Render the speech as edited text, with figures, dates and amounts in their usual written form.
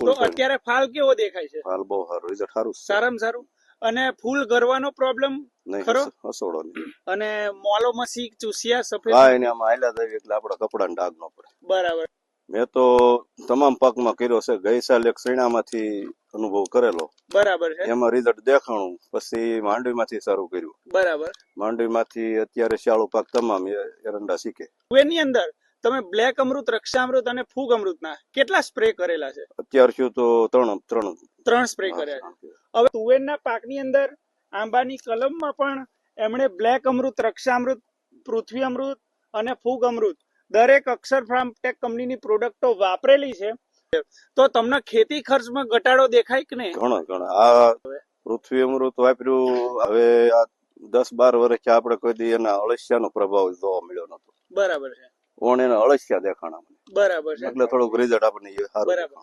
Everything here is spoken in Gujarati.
તો અત્યારે ફાલ કેવો દેખાય છે? ફાલ બહુ સારું, રિઝલ્ટ સારું, સારામાં સારું. અને ફૂલ ગરવાનો પ્રોબ્લેમ ખરો? હસોડો નહીં. અને મોલો મસી ચૂસિયા સફેદ? હા, એને આમાં હાલ્યા જાય એટલે આપડા કપડા ડાઘ ન પડે. બરાબર. મેં તો તમામ પાકમાં કર્યો છે. ગઈ સાલ એક શેણામાંથી અનુભવ કરેલો. બરાબર છે. એમાં રિઝલ્ટ દેખાણું, પછી માંડવીમાંથી શરૂ કર્યું. બરાબર. માંડવીમાંથી અત્યારે શાળો પાક તમામ એરંડા શીખે. એની અંદર તમે બ્લેક અમૃત, રક્ષામૃત અને ફૂગ અમૃતના કેટલા સ્પ્રે કરેલા છે? અત્યાર સુધી તો ત્રણ સ્પ્રે કર્યા છે. હવે તુવેરના પાકની અંદર આંબાની કલમમાં પણ એમણે બ્લેક અમૃત, રક્ષામૃત, પૃથ્વી અમૃત અને ફૂગ અમૃત દરેક અક્ષર ફાર્મટેક કંપનીની પ્રોડક્ટો વાપરેલી છે. તો તમને ખેતી ખર્ચમાં ઘટાડો દેખાય કે નહીં? ઘણો. આ પૃથ્વી અમૃત વાપર્યું, હવે આ 10-12 વર્ષથી આપણે કોઈ દી એના અળસિયાનો પ્રભાવ જોવા મળ્યો નતો. બરાબર છે. ઓણ એના અળસિયા દેખાણા. બરાબર છે. એટલે થોડુંક રિઝલ્ટ આપણને સારું. બરાબર.